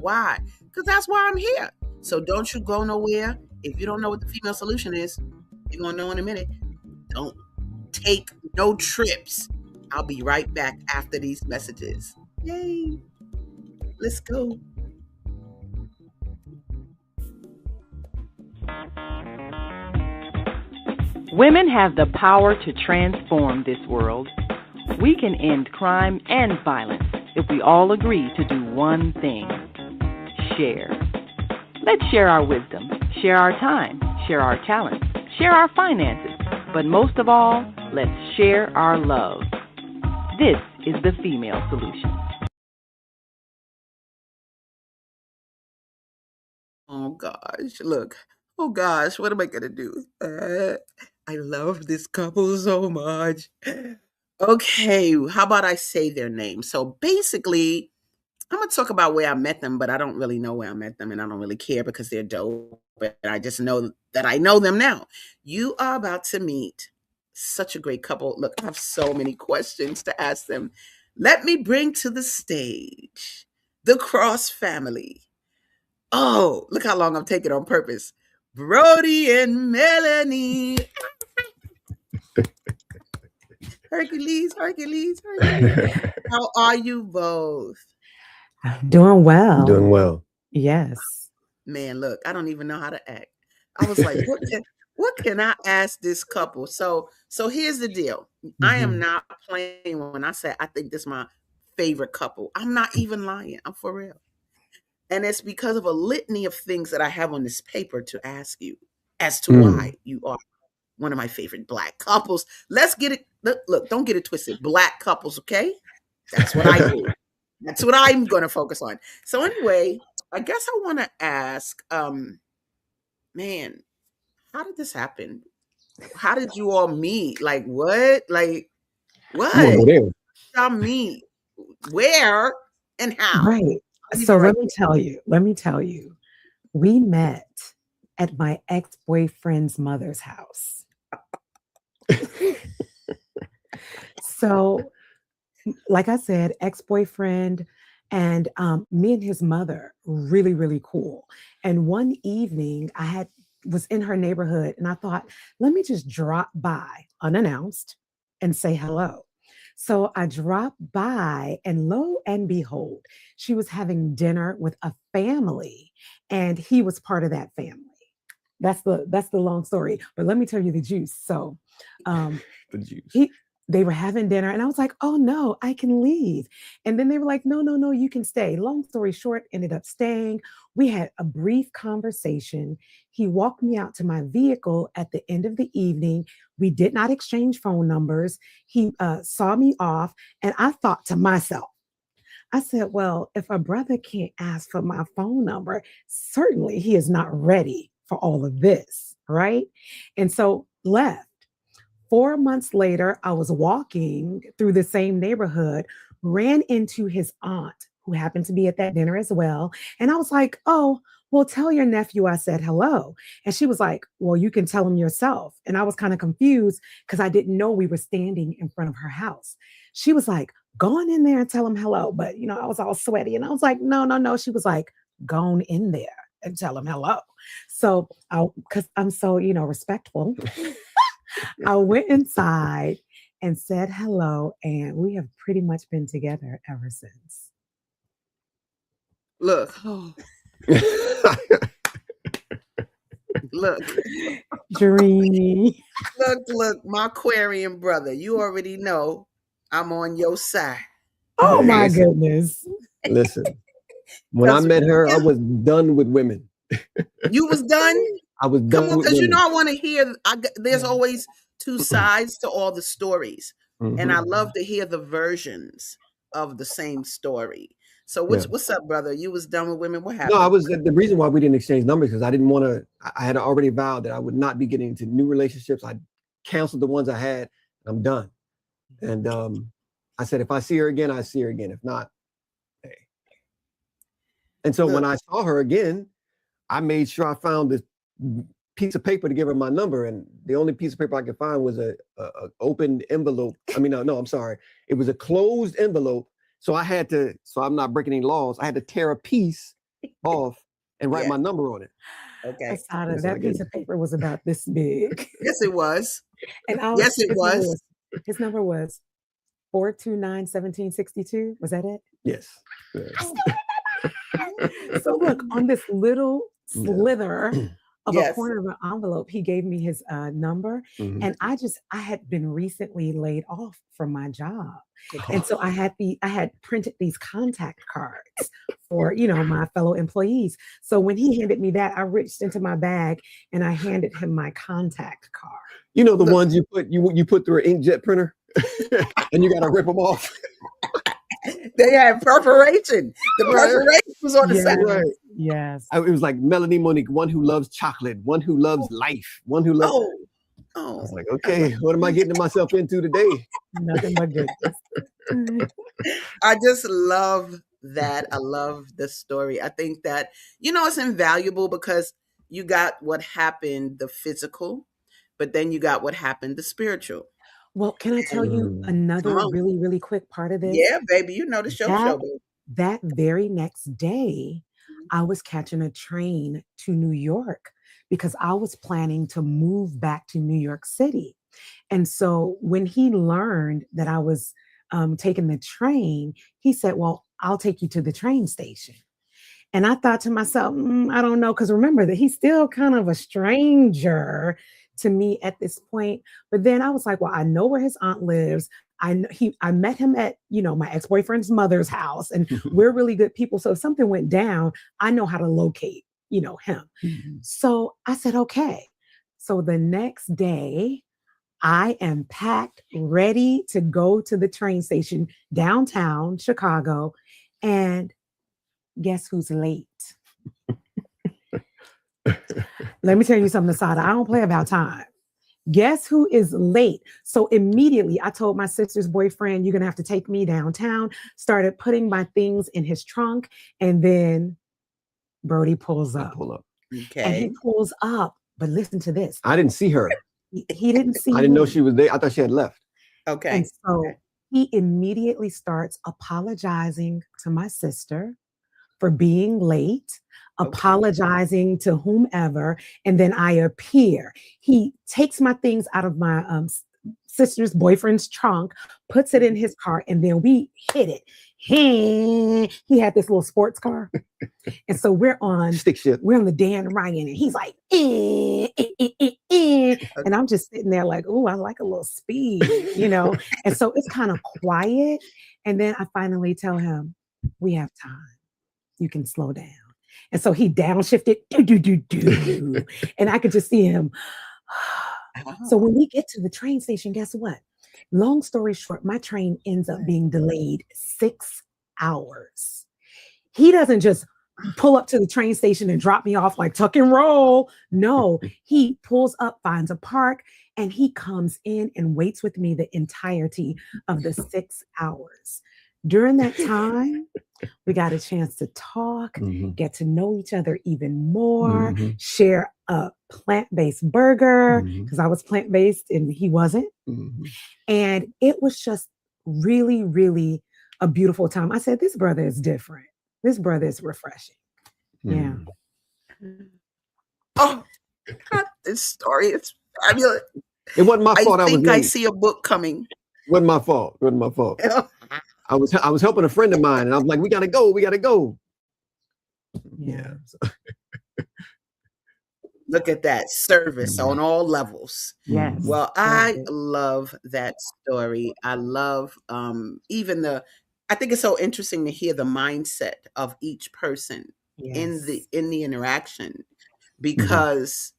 Why? Because that's why I'm here. So don't you go nowhere. If you don't know what the female solution is, you're going to know in a minute. Don't take no trips. I'll be right back after these messages. Yay. Let's go. Women have the power to transform this world. We can end crime and violence if we all agree to do one thing: share. Let's share our wisdom, share our time, share our talents, share our finances, but most of all, let's share our love. This is the female solution. Oh gosh, look. Oh gosh, what am I gonna do? I love this couple so much. Okay, how about I say their name? So basically, I'm gonna talk about where I met them, but I don't really know where I met them, and I don't really care because they're dope. But I just know that I know them now. You are about to meet such a great couple. Look, I have so many questions to ask them. Let me bring to the stage the Cross family. Oh, look how long I'm taking on purpose. Brodie and Mellini. Hercules. How are you both? Doing well. Doing well. Yes. Man, look, I don't even know how to act. I was like, what can I ask this couple? So here's the deal. I am not playing when I say I think this is my favorite couple. I'm not even lying. I'm for real. And it's because of a litany of things that I have on this paper to ask you as to why you are one of my favorite Black couples. Let's get it. Look, don't get it twisted. Black couples, okay? That's what I do. That's what I'm going to focus on. So anyway, I guess I want to ask, man, how did this happen? How did you all meet? Like what? Like what? Did y'all meet? Where and how? Right. So let me tell you, we met at my ex-boyfriend's mother's house. So, like I said, ex-boyfriend and me and his mother, really, really cool. And one evening was in her neighborhood and I thought, let me just drop by unannounced and say hello. So I dropped by and lo and behold, she was having dinner with a family and he was part of that family. That's the long story, but let me tell you the juice. So the juice. They were having dinner and I was like, oh no, I can leave. And then they were like, no, you can stay. Long story short, ended up staying. We had a brief conversation. He walked me out to my vehicle at the end of the evening. We did not exchange phone numbers. He saw me off and I thought to myself, I said, well, if a brother can't ask for my phone number, certainly he is not ready for all of this, right? And so left. 4 months later, I was walking through the same neighborhood, ran into his aunt, who happened to be at that dinner as well. And I was like, oh, well, tell your nephew I said hello. And she was like, well, you can tell him yourself. And I was kind of confused because I didn't know we were standing in front of her house. She was like, go on in there and tell him hello. But, I was all sweaty. And I was like, no. She was like, go on in there and tell him hello. So, because I'm so, respectful. I went inside and said hello, and we have pretty much been together ever since. Look. Look. Dreamy. Look, my Aquarian brother. You already know I'm on your side. Oh, my goodness. Listen, when I met her, I was done with women. You was done? I was done with women. Because I want to hear, there's always two sides to all the stories. Mm-hmm. And I love to hear the versions of the same story. So what's up, brother? You was done with women. What happened? No, the reason why we didn't exchange numbers because I didn't want to, I had already vowed that I would not be getting into new relationships. I canceled the ones I had. I'm done. And I said, if I see her again, I see her again. If not, hey. And so when I saw her again, I made sure I found this piece of paper to give her my number, and the only piece of paper I could find was a open envelope. I mean, no, I'm sorry. It was a closed envelope. So I had to, so I'm not breaking any laws. I had to tear a piece off and write Yeah. my number on it. Okay. ASADAH, that piece of paper was about this big. Yes, it was. And Yes, it was. His number was 429-1762. Was that it? Yes. So look, on this little slither of a Yes. corner of an envelope, he gave me his number. And I had been recently laid off from my job. And so I had printed these contact cards for, my fellow employees. So when he handed me that, I reached into my bag and I handed him my contact card. You know, the ones you put through an inkjet printer and you got to rip them off. They had perforation. The perforation was on the side. Right. Yes. It was like Melanie Monique, one who loves chocolate, one who loves life, one who loves. I was like, okay, what am I getting myself into today? Nothing but goodness. I just love that. I love the story. I think that, it's invaluable because you got what happened, the physical, but then you got what happened, the spiritual. Well, can I tell you another really, really quick part of this? Yeah, baby. The show, baby. That very next day, I was catching a train to New York because I was planning to move back to New York City. And so when he learned that I was taking the train, he said, well, I'll take you to the train station. And I thought to myself, I don't know, because remember that he's still kind of a stranger to me at this point. But then I was like, well, I know where his aunt lives. I met him at, my ex-boyfriend's mother's house, and we're really good people. So if something went down, I know how to locate, him. So I said, okay. So the next day, I am packed, ready to go to the train station downtown Chicago. And guess who's late? Let me tell you something, ASADAH. I don't play about time. Guess who is late? So immediately I told my sister's boyfriend, you're going to have to take me downtown, started putting my things in his trunk. And then Brodie pulls up. Okay. And he pulls up. But listen to this. I didn't see her. He didn't see I didn't know she was there. I thought she had left. Okay. And so he immediately starts apologizing to my sister for being late, apologizing to whomever, and then I appear. He takes my things out of my sister's boyfriend's trunk, puts it in his car, and then we hit it. He had this little sports car. And so we're on stick shift. We're on the Dan Ryan, and he's like, and I'm just sitting there like, oh, I like a little speed, And so it's kind of quiet. And then I finally tell him, we have time. You can slow down. And so he downshifted, and I could just see him. So when we get to the train station, guess what? Long story short, my train ends up being delayed 6 hours. He doesn't just pull up to the train station and drop me off like tuck and roll. No, he pulls up, finds a park, and he comes in and waits with me the entirety of the 6 hours. During that time, we got a chance to talk, get to know each other even more, share a plant-based burger, because I was plant-based and he wasn't. And it was just really, really a beautiful time. I said, this brother is different. This brother is refreshing. Yeah. Oh, God, this story is fabulous. It wasn't my fault. I think I see a book coming. Wasn't my fault. I was helping a friend of mine, and I was like, we gotta go. Yeah. Look at that service on all levels. Yes. Well, I love that story. I love I think it's so interesting to hear the mindset of each person in the interaction, because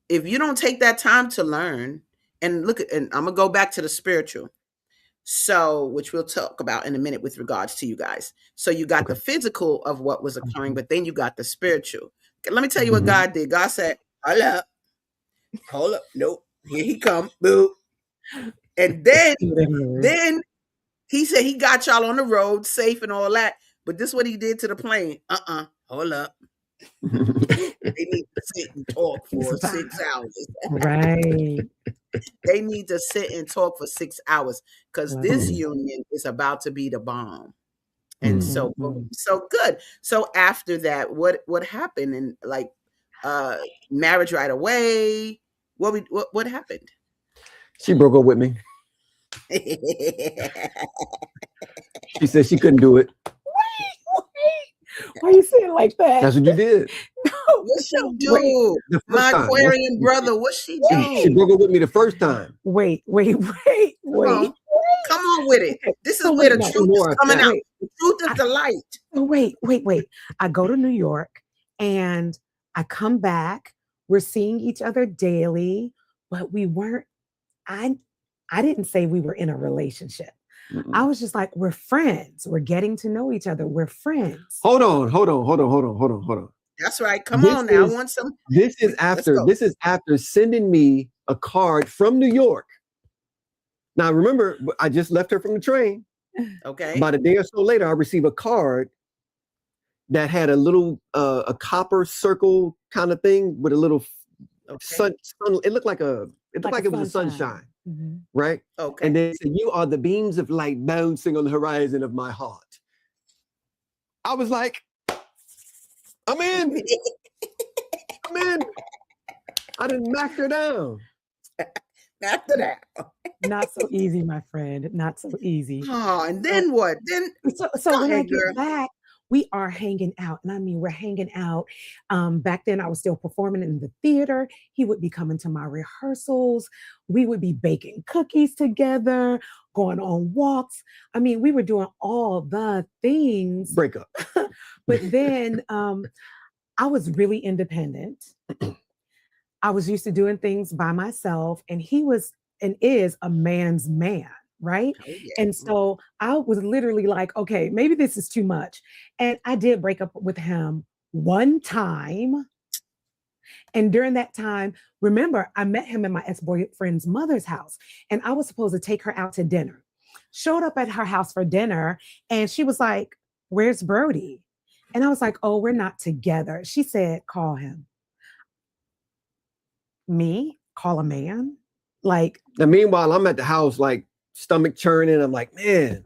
if you don't take that time to learn, and I'm gonna go back to the spiritual. So, which we'll talk about in a minute with regards to you guys. So you got the physical of what was occurring, but then you got the spiritual. Let me tell you what God did. God said, hold up, nope, here he come, boo. And then he said he got y'all on the road safe and all that. But this is what he did to the plane. Hold up. They need to sit and talk for 6 hours. Right. They need to sit and talk for 6 hours, because this union is about to be the bomb. And so good. So after that, what happened? And like marriage right away. What happened? She broke up with me. She said she couldn't do it. Wait. Why are you saying it like that? That's what you did. What she do? My Aquarian brother, what she do? She broke up with me the first time. Wait. Come on with it. This is where the truth is coming out. The truth is the light. Wait. I go to New York and I come back. We're seeing each other daily, but we weren't. I didn't say we were in a relationship. I was just like, we're friends. We're getting to know each other. We're friends. Hold on. That's right. Come on now. I want some. This is after sending me a card from New York. Now, remember, I just left her from the train. Okay. About a day or so later, I received a card that had a little a copper circle kind of thing with a little sun. It looked like it was a sunshine, right? Okay. And they said, "You are the beams of light bouncing on the horizon of my heart." I was like, I'm in. I didn't knock her down. Knocked her down. Not so easy, my friend. Not so easy. Oh, and then what? Then so when I get back, we are hanging out. And I mean, we're hanging out. Back then, I was still performing in the theater. He would be coming to my rehearsals. We would be baking cookies together, going on walks. I mean, we were doing all the things. Break up. But then I was really independent. I was used to doing things by myself, and he was and is a man's man, right? Oh, yeah. And so I was literally like, okay, maybe this is too much. And I did break up with him one time. And during that time, remember, I met him in my ex-boyfriend's mother's house, and I was supposed to take her out to dinner. Showed up at her house for dinner, and she was like, "Where's Brodie?" And I was like, "Oh, we're not together." She said, "Call him." Me? Call a man? Like, and meanwhile, I'm at the house, like stomach churning. I'm like, man,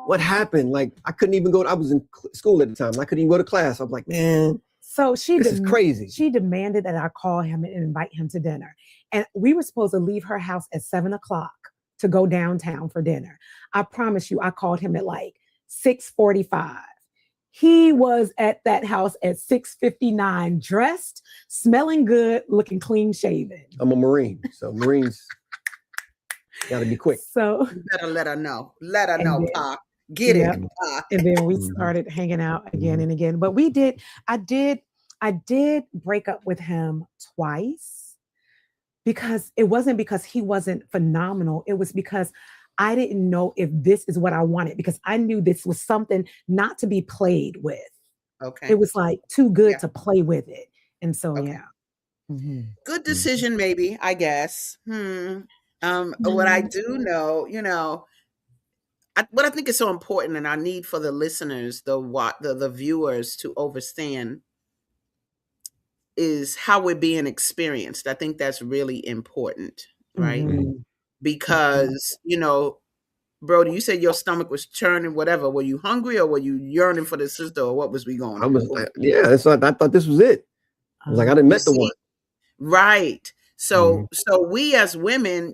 what happened? Like, I couldn't even go. I was in school at the time. I couldn't even go to class. I'm like, man. So this is crazy. She demanded that I call him and invite him to dinner. And we were supposed to leave her house at 7:00 to go downtown for dinner. I promise you, I called him at like 6:45. He was at that house at 6:59, dressed, smelling good, looking clean shaven. I'm a Marine, so Marines got to be quick. So you better let her know. Let her know, Pa. Get it, Pa. And then we started hanging out again and again. But I did break up with him twice, because it wasn't because he wasn't phenomenal. It was because I didn't know if this is what I wanted, because I knew this was something not to be played with. Okay. It was like too good to play with it. And so, Good decision, maybe, I guess. What I do know, what I think is so important, and I need for the listeners, the viewers to understand, is how we're being experienced. I think that's really important, right? Because, Brodie, you said your stomach was churning, whatever. Were you hungry, or were you yearning for the sister, or what was we going on? I was like, I thought this was it. I was like, I didn't met the one. Right. So we as women,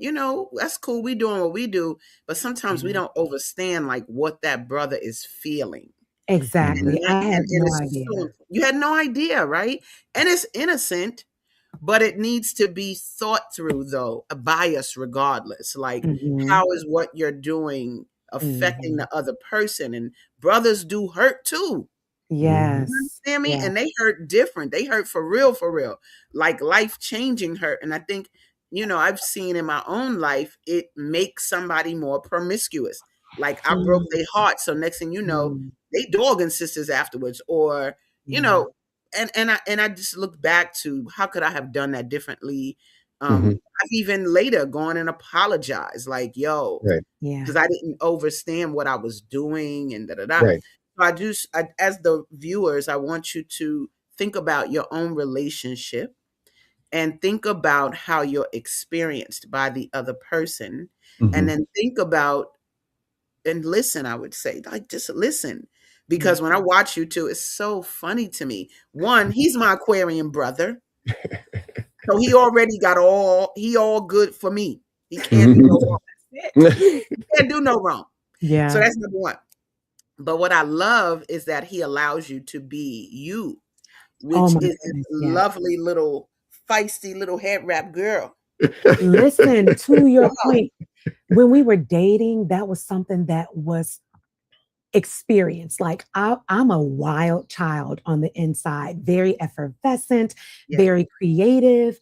that's cool. We doing what we do, but sometimes we don't understand like what that brother is feeling. Exactly. I had no idea. You had no idea, right? And it's innocent, but it needs to be thought through, though, by us regardless. Like, how is what you're doing affecting the other person? And brothers do hurt too. Yes. You understand me? And they hurt different. They hurt for real, like life-changing hurt. And I think, I've seen in my own life, it makes somebody more promiscuous. Like, I broke their heart. So next thing you know, they dogging sisters afterwards, or, and I just look back to how could I have done that differently? I've even later gone and apologized, like, because I didn't understand what I was doing, and Right. So as the viewers, I want you to think about your own relationship and think about how you're experienced by the other person, and then think about and listen. I would say, like, just listen. because when I watch you two, it's so funny to me. One, he's my Aquarian brother. So he already got all good for me. He can't do no wrong. He can't do no wrong. Yeah. So that's number one. But what I love is that he allows you to be you, which is a lovely little feisty little head wrap girl. Listen, to your point, when we were dating, that was something that was experienced. Like I'm a wild child on the inside, very effervescent, very creative.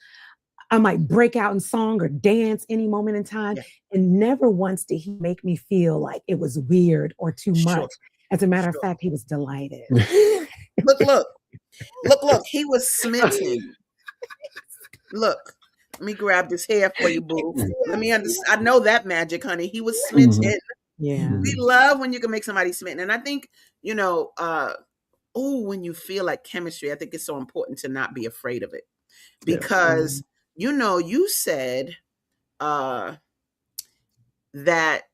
I might break out in song or dance any moment in time. And never once did he make me feel like it was weird or too much. As a matter of fact, he was delighted. Look. He was smitten. Look, let me grab this hair for you, boo. Let me understand. I know that magic, honey. He was smitten. Yeah. We love when you can make somebody smitten. And I think, when you feel like chemistry, I think it's so important to not be afraid of it. Because, you said that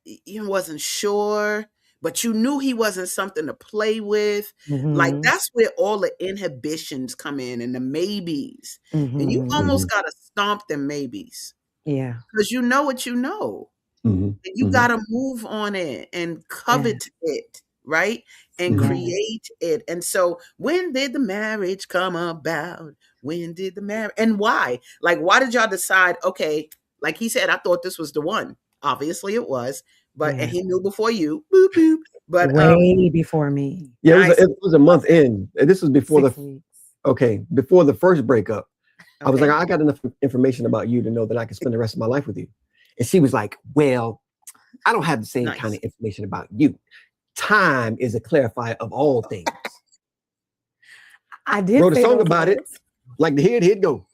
you wasn't sure, but you knew he wasn't something to play with. Like, that's where all the inhibitions come in and the maybes. And you almost got to stomp them maybes. Yeah. Because you know what you know. And you got to move on it and covet it, right? And create it. And so when did the marriage come about? When did the marriage? And why? Like, why did y'all decide, okay, like he said, I thought this was the one. Obviously it was. But and he knew before you. Boop, boop. But way before me. Yeah, it was a month in. And this was before 6 weeks. Before the first breakup. I was like, I got enough information about you to know that I can spend the rest of my life with you. And she was like, well, I don't have the same kind of information about you. Time is a clarifier of all things. I did wrote a song about it. Like the head go.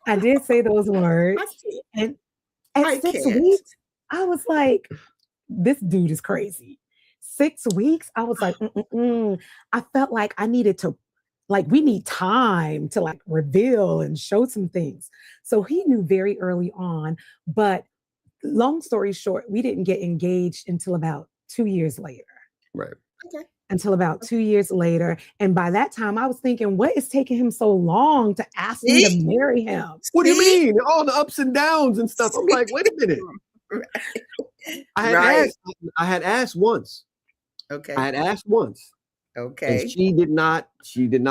I did say those words. And at 6 weeks, I was like, this dude is crazy. 6 weeks, I was like, I felt like I needed to, like, we need time to like reveal and show some things. So he knew very early on, but long story short, we didn't get engaged until about 2 years later. Right. Okay. Until about 2 years later. And by that time I was thinking, what is taking him so long to ask me to marry him? What do you mean? All the ups and downs and stuff. I'm like, wait a minute. I had asked once. Okay. I had asked once. Okay. And she did not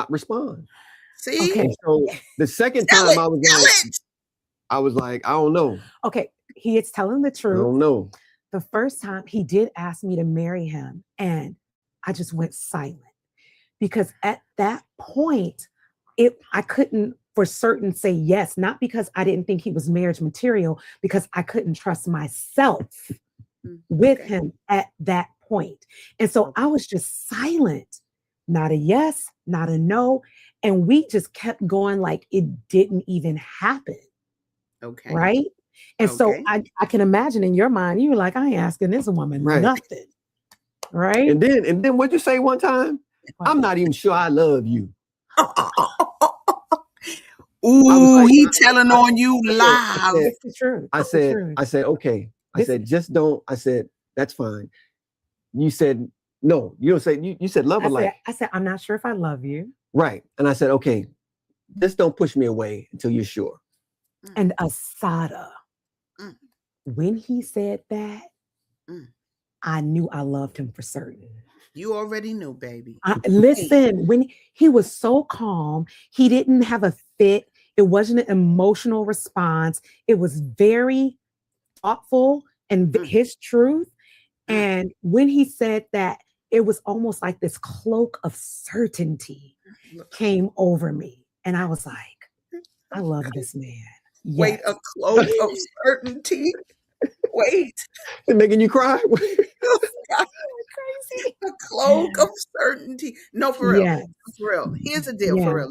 respond. See? Okay. So the second time I was like, I don't know. Okay. He is telling the truth. I don't know. The first time he did ask me to marry him, and I just went silent because at that point, I couldn't for certain say yes, not because I didn't think he was marriage material, because I couldn't trust myself with him at that point. And so I was just silent, not a yes, not a no. And we just kept going like it didn't even happen. Okay. Right. And so I can imagine in your mind, you were like, I ain't asking this woman nothing. Right. And then what'd you say one time? I'm not even sure I love you. Ooh, he telling on you live. It's the truth. I said, okay. I said, just don't. I said, that's fine. You said, no, you don't say, you said love or like. I said, I'm not sure if I love you. Right. And I said, okay, just don't push me away until you're sure. And ASADAH, when he said that, I knew I loved him for certain. You already knew, baby. Listen, when he was so calm, he didn't have a fit. It wasn't an emotional response. It was very thoughtful and his truth. And when he said that, it was almost like this cloak of certainty came over me. And I was like, I love this man. Wait, a cloak of certainty? Wait. They're making you cry? Crazy. A cloak of certainty. No, for real. Yes. For real. Here's the deal, for real.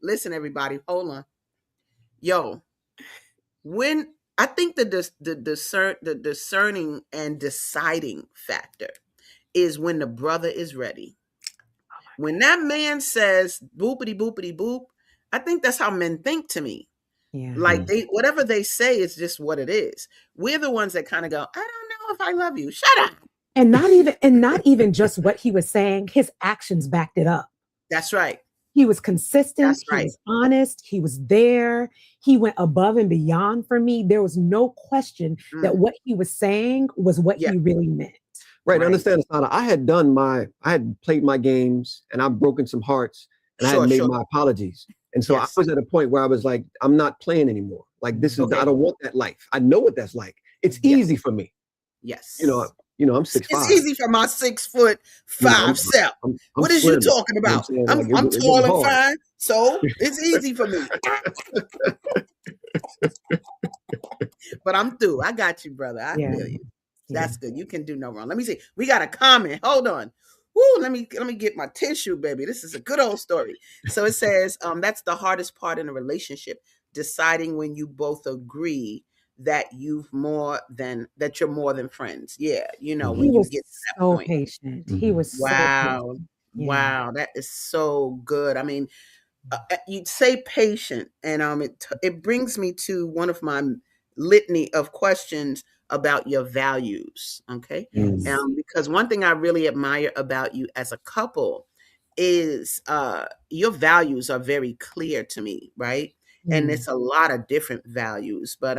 Listen, everybody. Hold on. Yo, when I think the discerning and deciding factor is when the brother is ready. When that man says boopity boopity boop, I think that's how men think to me. Yeah. Like whatever they say is just what it is. We're the ones that kind of go, I don't know if I love you. Shut up. And not even just what he was saying, his actions backed it up. That's right. He was consistent. That's He right. was honest. He was there. He went above and beyond for me. There was no question that what he was saying was what he really meant. Right. Understand, ASADAH, I had played my games and I've broken some hearts and I had made my apologies. And so I was at a point where I was like, I'm not playing anymore. Like, this is, I don't want that life. I know what that's like. It's easy for me. Yes. You know, I'm 6'5". It's easy for my 6'5" self. What is you talking about? You know I'm tall and fine, so it's easy for me. But I'm through. I got you, brother. I feel you. That's good. You can do no wrong. Let me see. We got a comment. Hold on. Woo, let me get my tissue, baby. This is a good old story. So it says, that's the hardest part in a relationship, deciding when you both agree that you're more than friends. Yeah, you know, when you get to that point. Patient. He was wow. Wow, that is so good. I mean, you'd say patient, and it brings me to one of my litany of questions about your values. Okay, because one thing I really admire about you as a couple is your values are very clear to me, right? And it's a lot of different values, but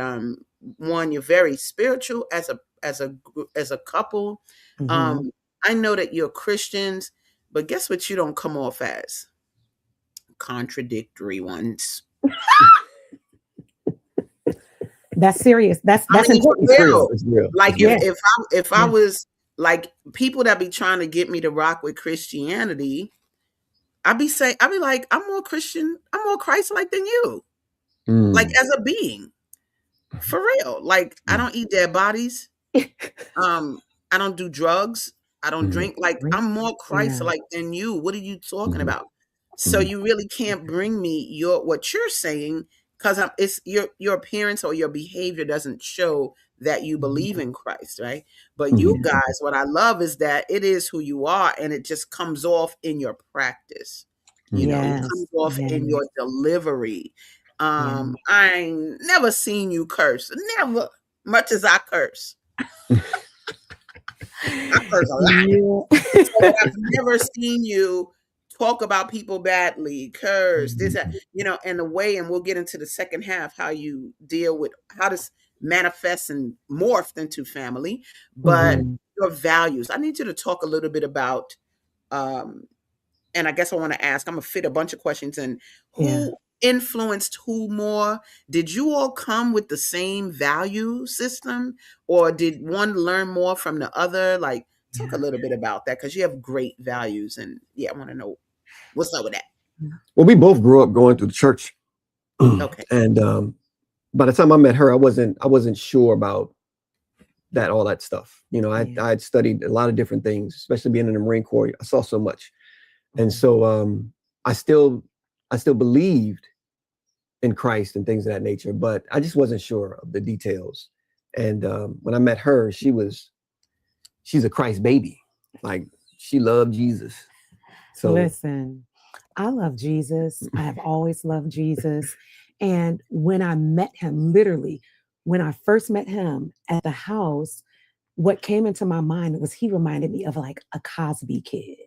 one, you're very spiritual as a couple. I know that you're Christians, but guess what? You don't come off as contradictory That's serious. That's important. It's real. Like if I was like people that be trying to get me to rock with Christianity, I'd be like, I'm more Christian, I'm more Christ-like than you. Like as a being. For real. Like I don't eat dead bodies. I don't do drugs. I don't drink. Like I'm more Christ-like than you. What are you talking about? So you really can't bring me what you're saying, because it's your appearance or your behavior doesn't show that you believe in Christ, right? But you guys, what I love is that it is who you are, and it just comes off in your practice. You know, it comes off in your delivery. I ain't never seen you curse, never, much as I curse. I curse a lot. So I've never seen you talk about people badly, curse, this, you know, and the way, and we'll get into the second half, how you deal with how this manifests and morphed into family, but your values. I need you to talk a little bit about, and I guess I want to ask, I'm going to fit a bunch of questions in. Who influenced who more? Did you all come with the same value system, or did one learn more from the other? Like, talk a little bit about that, because you have great values, and I want to know what's up with that. Well, we both grew up going to the church. Okay. And by the time I met her, I wasn't sure about all that stuff. You know, I had studied a lot of different things, especially being in the Marine Corps. I saw so much. And so I still believed in Christ and things of that nature, but I just wasn't sure of the details. And when I met her, she's a Christ baby. Like, she loved Jesus. So listen, I love Jesus. I have always loved Jesus. And when I met him, literally, when I first met him at the house, what came into my mind was he reminded me of like a Cosby kid.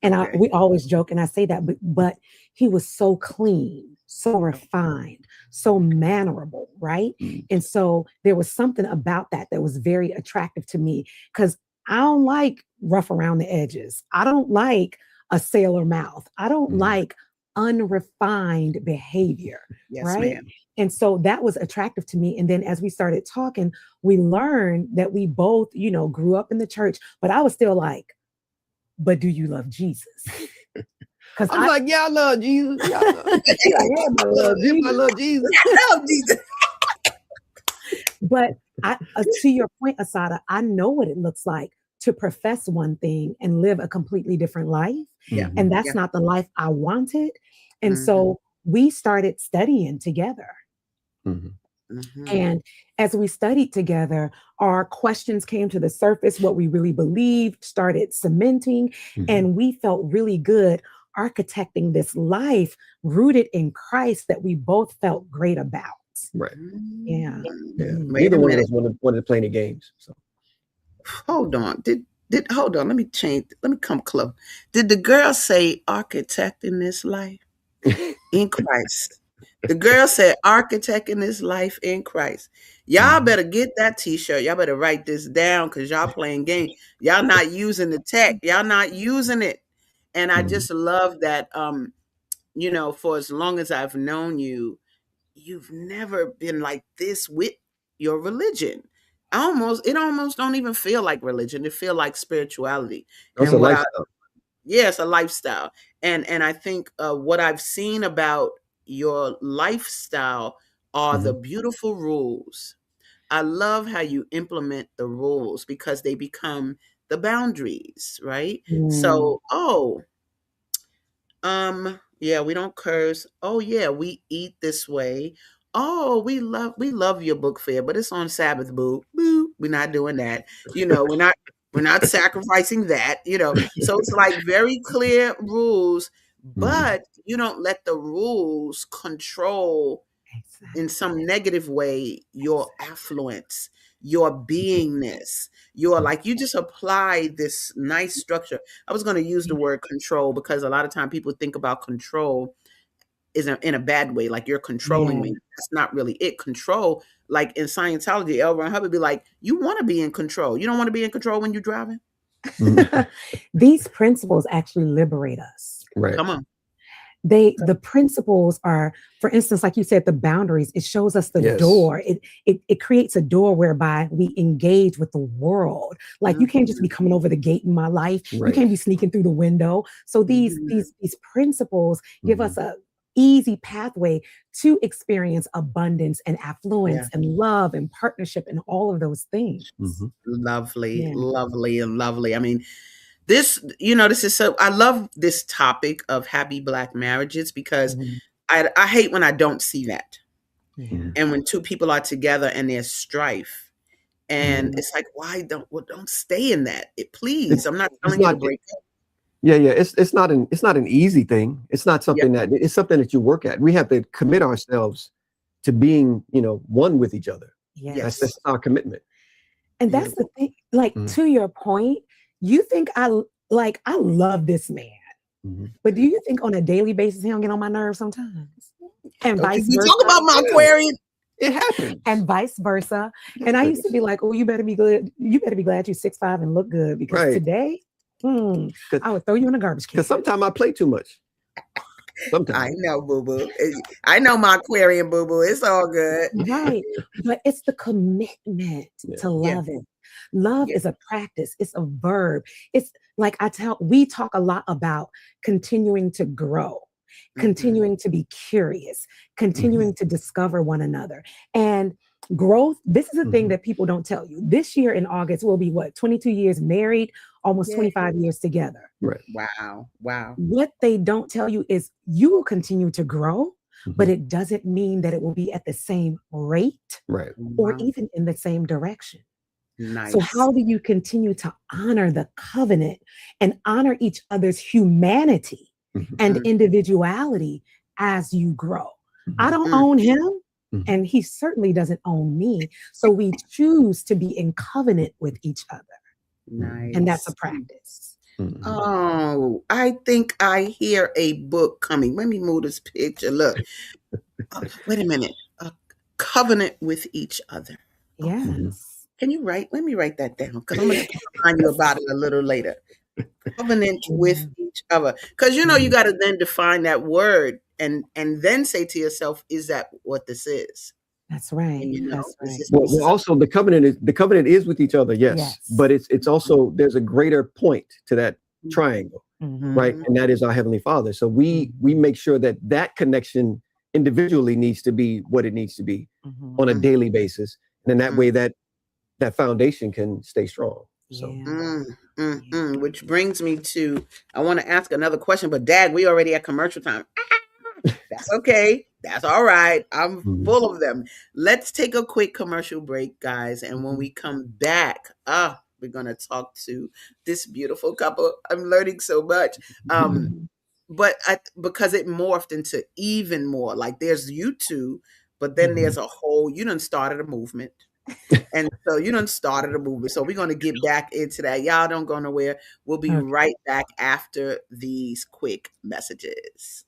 And we always joke, and I say that, but he was so clean, so refined, so mannerable, right? And so there was something about that was very attractive to me, because I don't like rough around the edges. I don't like a sailor mouth. I don't like unrefined behavior, right? Ma'am. And so that was attractive to me. And then as we started talking, we learned that we both, you know, grew up in the church, but I was still like, but do you love Jesus? Because I'm like, I love Jesus. I love Jesus. I love Jesus. But to your point, ASADAH, I know what it looks like to profess one thing and live a completely different life. Yeah. And that's not the life I wanted. And so we started studying together. And as we studied together, our questions came to the surface, what we really believed started cementing, and we felt really good architecting this life rooted in Christ that we both felt great about. Right. Yeah. Neither one of us wanted to play any games. So hold on. Did Hold on, let me come close. Did the girl say architect in this life in Christ? The girl said architect in this life in Christ. Y'all better get that t-shirt. Y'all better write this down because y'all playing game. Y'all not using the tech. Y'all not using it. And I just love that, for as long as I've known you, you've never been like this with your religion. It almost don't even feel like religion. It feel like spirituality. That's a And lifestyle. it's a lifestyle. And I think what I've seen about your lifestyle are the beautiful rules. I love how you implement the rules because they become the boundaries, right? So, yeah, we don't curse. Oh yeah, we eat this way. Oh, we love your book fair, but it's on Sabbath, boo. Boo. We're not doing that. We're not sacrificing that, So it's like very clear rules, but you don't let the rules control in some negative way your affluence, your beingness, you just apply this nice structure. I was going to use the word control because a lot of time people think about control is in a bad way, like you're controlling me. That's not really it. Control, like in Scientology, L. Ron Hubbard be like, you want to be in control. You don't want to be in control when you're driving. These principles actually liberate us. Right. Come on. The principles are, for instance, like you said, the boundaries. It shows us the door. It creates a door whereby we engage with the world. Like you can't just be coming over the gate in my life. Right. You can't be sneaking through the window. So these principles give us a easy pathway to experience abundance and affluence and love and partnership and all of those things. Lovely, lovely, and lovely. I mean, this is so, I love this topic of happy Black marriages because I hate when I don't see that. And when two people are together and there's strife and it's like, why don't stay in that? Please, I'm not telling you to break up. Yeah. It's not an easy thing. It's not something it's something that you work at. We have to commit ourselves to being, one with each other. Yes. That's our commitment. And that's the thing, like to your point, you think I love this man, but do you think on a daily basis he don't get on my nerves sometimes? And vice versa. Talk about my Aquarian. It happens. And vice versa. And I used to be like, oh, you better be good. You better be glad you're 6'5" and look good because today, I would throw you in a garbage can. Because sometimes I play too much. Sometimes. I know, boo-boo. I know my Aquarian, boo-boo. It's all good. Right. But it's the commitment to love it. Love is a practice. It's a verb. It's like we talk a lot about continuing to grow, continuing to be curious, continuing to discover one another. And growth, this is a thing that people don't tell you. This year in August, we'll be 22 years married, almost 25 years together. Right. Wow. What they don't tell you is you will continue to grow, but it doesn't mean that it will be at the same rate or even in the same direction. Nice. So how do you continue to honor the covenant and honor each other's humanity and individuality as you grow? I don't own him, and he certainly doesn't own me. So we choose to be in covenant with each other. Nice. And that's a practice. Oh, I think I hear a book coming. Let me move this picture. Look. Wait a minute. A covenant with each other. Yes. Can you write? Let me write that down because I'm going to remind you about it a little later. Covenant with each other. Because, you got to then define that word and then say to yourself, is that what this is? That's right. And, That's right. Well, also the covenant is with each other. Yes. But it's also, there's a greater point to that triangle, right? And that is our Heavenly Father. So we make sure that connection individually needs to be what it needs to be on a daily basis. And in that way that foundation can stay strong. So, which brings me to, I want to ask another question, but Dad, we already at commercial time. That's okay. That's all right. I'm full of them. Let's take a quick commercial break, guys. And when we come back, we're going to talk to this beautiful couple. I'm learning so much. But because it morphed into even more, like there's you two, but then there's a whole, you done started a movement. And so you done started a movie. So we're going to get back into that. Y'all don't go nowhere. We'll be Okay. right back after these quick messages.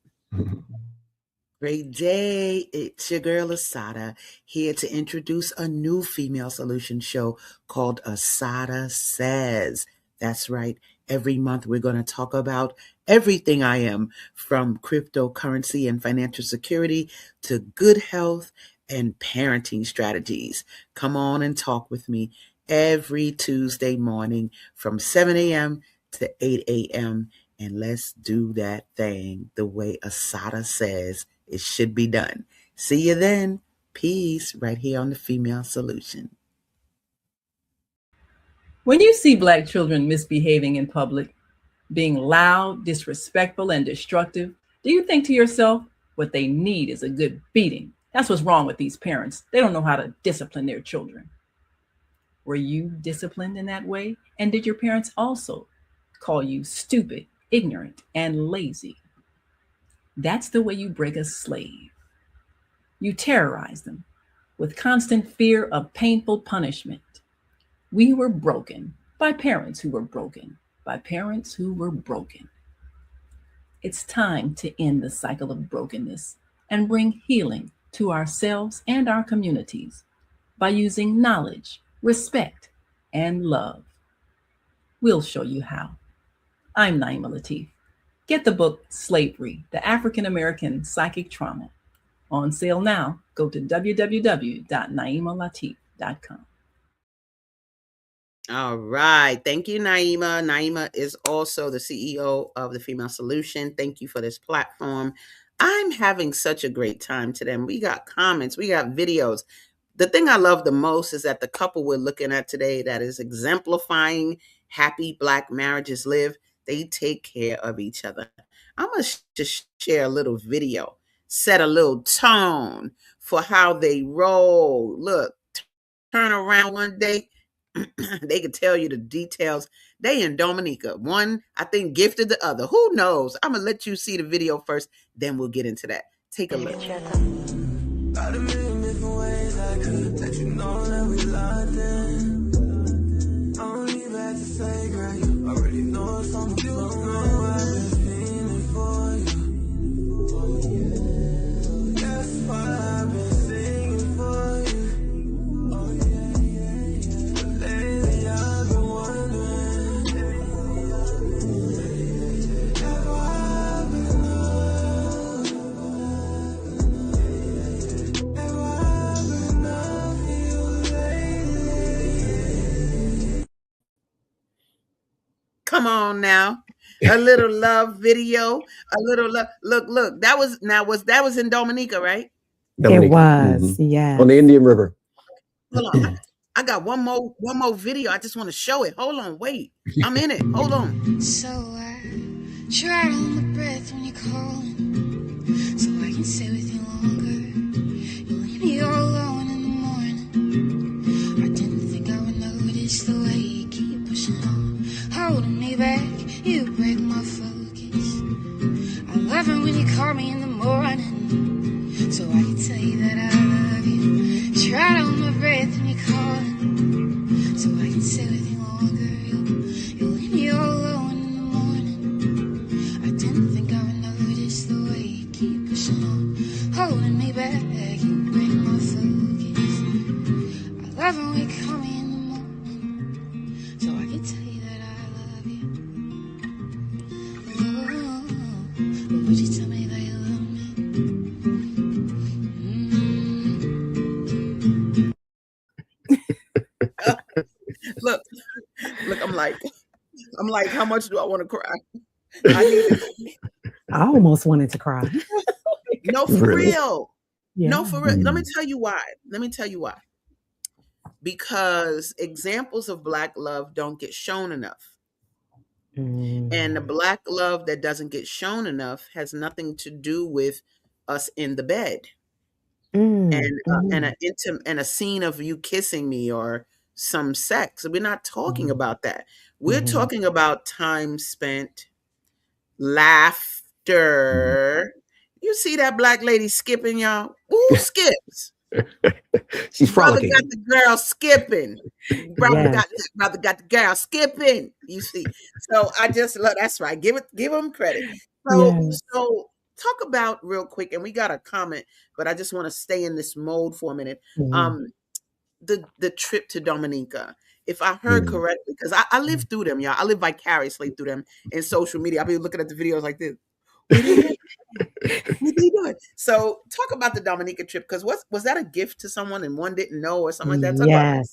Great day. It's your girl ASADAH here to introduce a new female solution show called ASADAH Says. That's right. Every month we're going to talk about everything I am, from cryptocurrency and financial security to good health and parenting strategies. Come on and talk with me every Tuesday morning from 7 a.m. to 8 a.m. And let's do that thing the way ASADAH says it should be done. See you then. Peace, right here on the Female Solution. When you see Black children misbehaving in public, being loud, disrespectful, and destructive, do you think to yourself, what they need is a good beating? That's what's wrong with these parents. They don't know how to discipline their children. Were you disciplined in that way? And did your parents also call you stupid, ignorant, and lazy? That's the way you break a slave. You terrorize them with constant fear of painful punishment. We were broken by parents who were broken, by parents who were broken. It's time to end the cycle of brokenness and bring healing to ourselves and our communities by using knowledge, respect, and love. We'll show you how. I'm Naima Latif. Get the book Slavery, the African American Psychic Trauma. On sale now. Go to www.naimalatif.com. All right. Thank you, Naima. Naima is also the CEO of the Female Solution. Thank you for this platform. I'm having such a great time today. We got comments, we got videos. The thing I love the most is that the couple we're looking at today that is exemplifying happy Black marriages live, they take care of each other. I'm going to just share a little video, set a little tone for how they roll. Look, turn around one day, they could tell you the details. They in Dominica. One, I think, gifted the other. Who knows? I'm going to let you see the video first, then we'll get into that. Take a look. Got a million different ways I could let you know that we locked in. I don't even have to say, girl, you already know it's on the floor. I've been feeling for you. That's why I've been singing for you. Oh yeah, yeah, yeah. Lately I've been wondering, have I been loved? Have I been enough for you lately? Come on now. A little love video. A little love. Look. That was in Dominica, right? It was, yeah. On the Indian River. Hold on. I got one more video. I just want to show it. Hold on, wait. I'm in it. Hold on. So I try on the breath when you're calling, so I can stay with you longer. You leave me all alone in the morning. I didn't think I would notice the way you keep pushing on, holding me back. You break my focus. I love it when you call me in the morning, so I can tell you that I love you. Try on my breath when you're calling, so I can stay with you longer. You leave me all alone in the morning. I didn't think I would notice the way you keep pushing on, holding me back. You break my focus. I love it when you call me in the morning, so I can tell you that I love you. Oh, but would you tell me that you love me? Look, I'm like, how much do I want to cry? I need it. I almost wanted to cry. No, for real. Yeah. No, for real. Let me tell you why. Because examples of Black love don't get shown enough. And the Black love that doesn't get shown enough has nothing to do with us in the bed. And a scene of you kissing me or some sex. We're not talking about that. We're talking about time spent, laughter. You see that Black lady skipping, y'all? Who skips? She's Brother frolicking. got the girl skipping. Brother Yes. got the girl skipping. You see. So I just love that's right. Give him credit. So Yes. talk about real quick, and we got a comment, but I just want to stay in this mode for a minute. Mhm. Um, the trip to Dominica. If I heard correctly, because I lived through them, y'all. I live vicariously through them in social media. I'll be looking at the videos like this. What they doing? What they doing? So talk about the Dominica trip, because was that a gift to someone and one didn't know or something like that? Talk about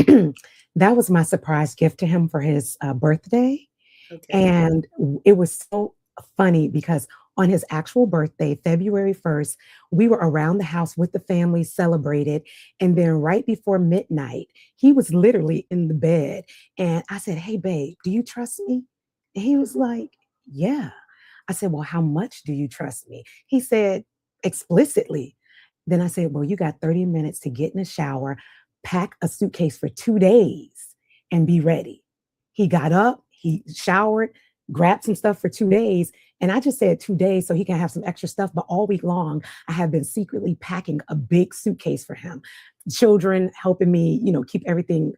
Yes. That was my surprise gift to him for his birthday. okay. And it was so funny because on his actual birthday, February 1st, we were around the house with the family, celebrated. And then right before midnight, he was literally in the bed. And I said, "Hey, babe, do you trust me?" And he was like, "Yeah." I said, "Well, how much do you trust me?" He said, explicitly. Then I said, "Well, you got 30 minutes to get in the shower, pack a suitcase for 2 days, and be ready." He got up, he showered, grabbed some stuff for 2 days. And I just said 2 days so he can have some extra stuff. But all week long, I have been secretly packing a big suitcase for him. Children helping me, keep everything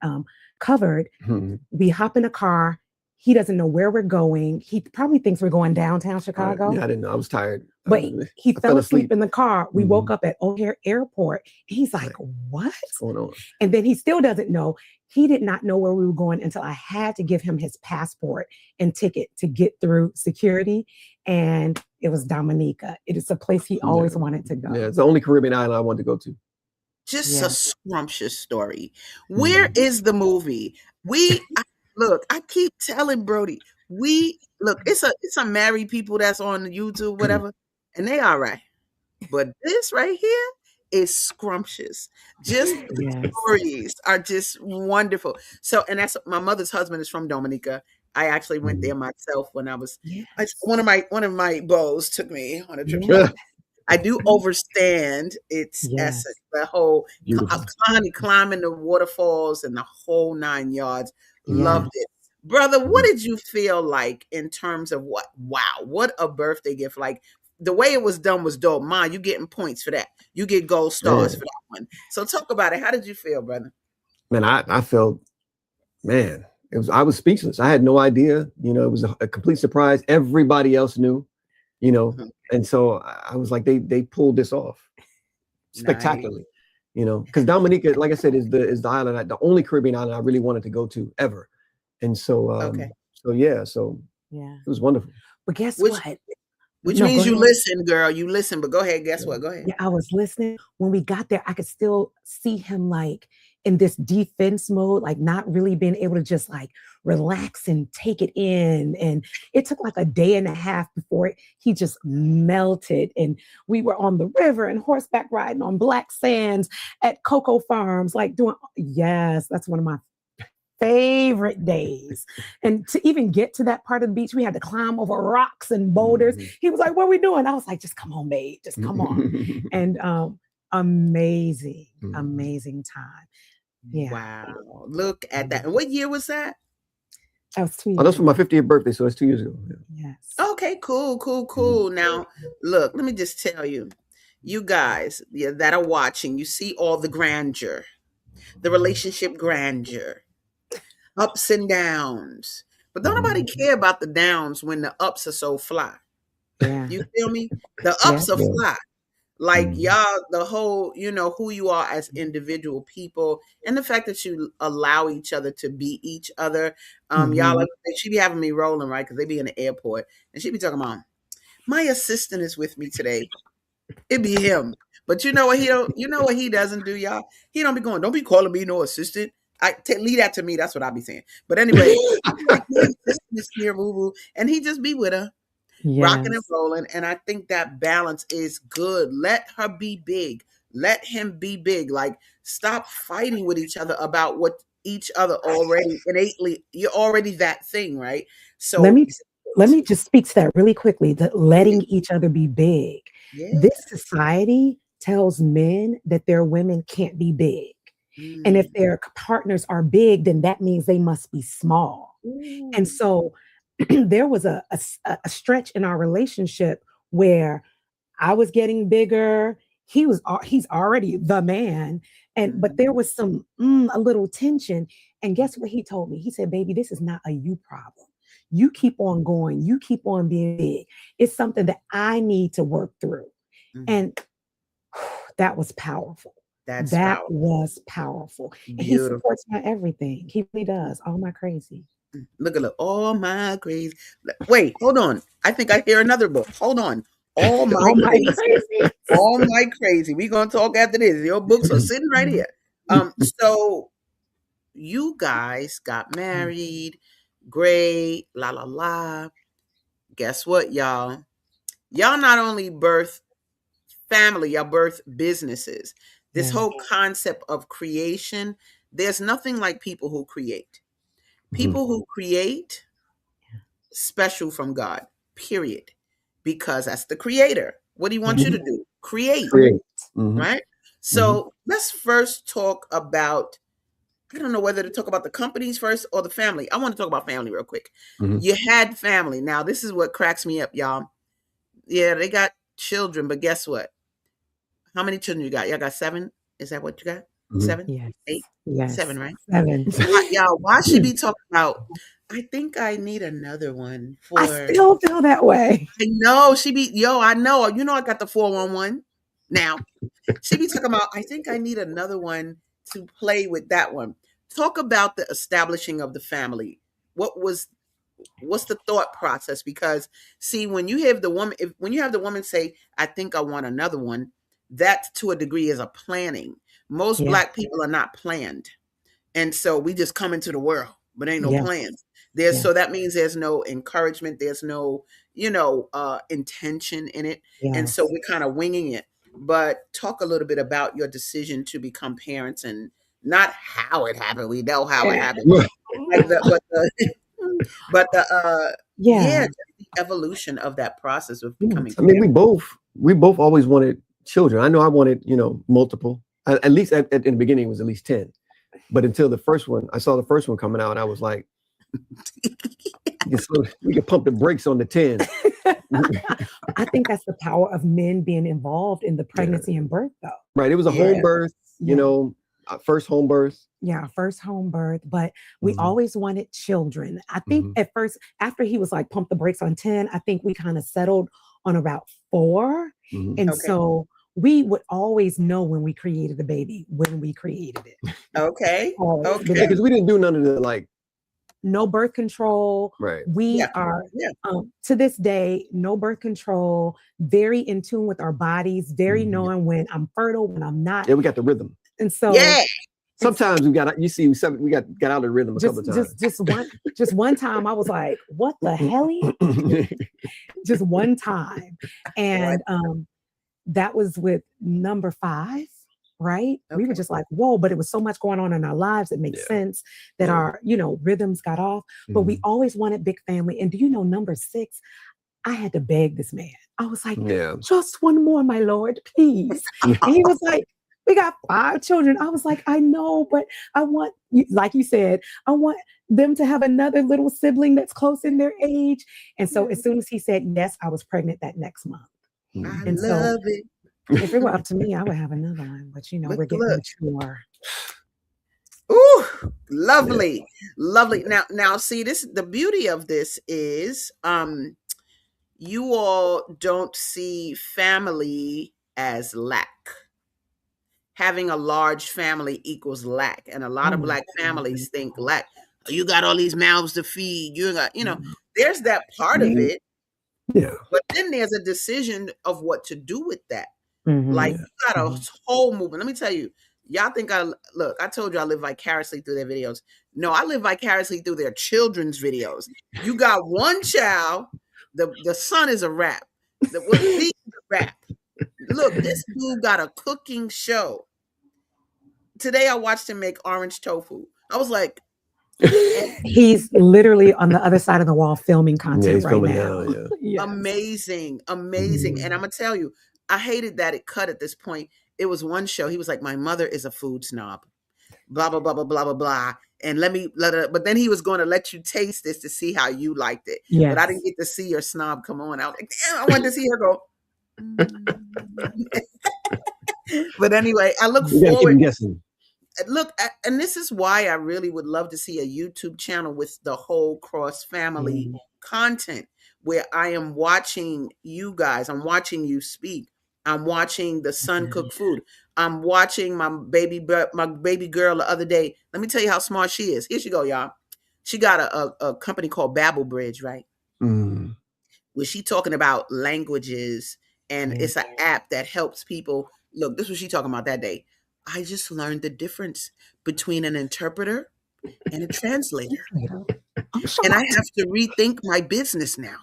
covered. Mhm. We hop in a car. He doesn't know where we're going. He probably thinks we're going downtown Right. Chicago. Yeah, I didn't know. I was tired. But he I fell asleep in the car. We woke Mhm. up at O'Hare Airport. And he's like, Right. "What?" What's going on? And then he still doesn't know. He did not know where we were going until I had to give him his passport and ticket to get through security. And it was Dominica. It is a place he always Yeah. wanted to go. Yeah, it's the only Caribbean island I wanted to go to. Just a Yeah. scrumptious story. Where Mhm. is the movie? Look, I keep telling Brodie, it's some married people that's on YouTube, whatever, and they all right. But this right here is scrumptious. Just the Yes. stories are just wonderful. So, and that's my mother's husband is from Dominica. I actually went there Mhm. myself when I was Yes. one of my beaux took me on a trip to Yes. Dominica. I do overstand its Yes. essence, the whole Beautiful. climbing the waterfalls and the whole 9 yards. Yes. Loved it. Brother, what Mhm. did you feel like in terms of what a birthday gift? Like the way it was done was dope. Ma, you getting points for that. You get gold stars Man, for that one. So talk about it. How did you feel, brother? man, I felt, man, I was speechless. I had no idea. It was a complete surprise. Everybody else knew, you know, Mhm. and so I was like, they pulled this off Nice. spectacularly, because Dominica, like I said, is the island, the only Caribbean island I really wanted to go to ever. And so, Okay. so Yeah. it was wonderful. But guess Which what? which No, go means you ahead. listen, girl. You listen, but go ahead. Guess what? Go ahead. Yeah, I was listening. When we got there, I could still see him like in this defense mode, like not really being able to just like relax and take it in. And it took like a day and a half before he just melted. And we were on the river and horseback riding on black sands at cocoa farms, like doing, yes, that's one of my favorite days. And to even get to that part of the beach, we had to climb over rocks and boulders. Mhm. He was like, "What are we doing?" I was like, "Just come on, babe. Just come on." And amazing, Mhm. amazing time. Yeah. Wow. Look at that. And what year was that? That was 2 Oh, years that's for my ago. 50th birthday, so it's 2 years ago. Yeah. Yes. Okay, cool, cool, Mhm. cool. Now, look, let me just tell you, you guys that are watching, you see all the grandeur, the relationship grandeur, ups and downs. But don't nobody Mhm. care about the downs when the ups are so fly. Yeah. You feel me? The Yeah. ups are Yeah. fly. Like Mhm. y'all, the whole, who you are as individual people, and the fact that you allow each other to be each other. Y'all, Mhm. she be having me rolling, right? Because they be in the airport, and she be talking about, my assistant is with me today. It be him. But you know what he don't, you know what he doesn't do, y'all? He don't be going, don't be calling me no assistant. Leave that to me. That's what I be saying. But anyway, like my assistant is here, boo boo, and he just be with her, rocking and Yes. rolling. And I think that balance is good. Let her be big. Let him be big. Like, stop fighting with each other about what each other already innately, you're already that thing, right? Let So, me let me just speak to that really quickly. That yeah, letting each other be big. yeah. This society tells men that their women can't be big. And if Mm. their partners are big, then that means they must be small. And Ooh. so there was a stretch in our relationship where I was getting bigger. He's already the man. But there was some a little tension. And guess what he told me? He said, baby, this is not a you problem. You keep on going. You keep on being big. It's something that I need to work through. And that was powerful. That was powerful. And he supports my everything. He really does. All my crazy. Look, all my crazy. Wait, hold on. I think I hear another book. Hold on. All my crazy. All my crazy. We're going to talk after this. Your books are sitting right here. So you guys got married. Great. La, la, la. Guess what, y'all? Y'all not only birth family, y'all birth businesses. This whole concept of creation, there's nothing like people who create. People who create, special from God, period. Because that's the creator. What do you want you to do? Create. Right? So let's first talk about, I don't know whether to talk about the companies first or the family. I want to talk about family real quick. You had family. Now, this is what cracks me up, y'all. Yeah, they got children, but guess what? How many children you got? Y'all got 7? Is that what you got? 7? Yes. 8? Yes. 7, right? 7. Y'all, why she be talking about, I think I need another one for... I still feel that way. I know. She be, I know. You know I got the 411 now. She be talking about, I think I need another one to play with that one. Talk about the establishing of the family. What's the thought process? Because see, when you have the woman, when you have the woman say, I think I want another one, that to a degree is a planning. Most Black people are not planned. And so we just come into the world, but ain't no plans. So that means there's no encouragement. There's no, intention in it. And so we're kind of winging it. But talk a little bit about your decision to become parents, and not how it happened. We know how it happened. But the evolution of that process of becoming. I mean, we both always wanted children. I know I wanted, multiple. At least at the beginning it was at least 10. But until the first one, I saw the first one coming out, and I was like, we could pump the brakes on the 10. I think that's the power of men being involved in the pregnancy and birth, though. Right. It was a home birth, first home birth. Yeah, first home birth. But we always wanted children. I think at first, after he was like, pump the brakes on 10, I think we kind of settled on about 4. And so we would always know when we created the baby, when we created it. Okay. Because we didn't do none of the no birth control. Right. We are to this day, no birth control, very in tune with our bodies, very knowing when I'm fertile, when I'm not. Yeah, we got the rhythm. And so sometimes we got out of the rhythm a couple of times. Just one time I was like, what the hell? Just one time. And that was with number 5. Right. We were just like, whoa, but it was so much going on in our lives. It makes sense that our, rhythms got off, but we always wanted big family. And do you know, number 6, I had to beg this man. I was like, just one more, my Lord, please. And he was like, we got 5 children. I was like, I know, but I want, like you said, I want them to have another little sibling that's close in their age. And so as soon as he said yes, I was pregnant that next month. I love it. If it were up to me, I would have another one, but we're getting mature. Ooh, lovely, lovely. Now, see, the beauty of this is, you all don't see family as lack. Having a large family equals lack, and a lot of Black families think lack. You got all these mouths to feed. You got, there's that part of it. Yeah. But then there's a decision of what to do with that. Like you got a whole movement. Let me tell you, y'all think I told you I live vicariously through their videos. No, I live vicariously through their children's videos. You got one child, the son is a rap. The rap. Look, this dude got a cooking show. Today I watched him make orange tofu. I was like, he's literally on the other side of the wall filming content right now. Yes. Amazing. And I'm gonna tell you, I hated that it cut at this point. It was one show. He was like, my mother is a food snob, blah, blah, blah, blah, blah, blah, blah. And but then he was going to let you taste this to see how you liked it. Yes. But I didn't get to see your snob come on. I was like, damn, I wanted to see her go. But anyway, I look You gotta keep forward. them guessing. Look, and this is why I really would love to see a YouTube channel with the whole cross family content where I am watching you guys. I'm watching you speak. I'm watching the son cook food. I'm watching my baby girl the other day. Let me tell you how smart she is. Here she go, y'all. She got a company called Babel Bridge, right? Mm. Where she talking about languages, and it's an app that helps people. Look, this was she talking about that day. I just learned the difference between an interpreter and a translator. I'm And I shocked. have to rethink my business now.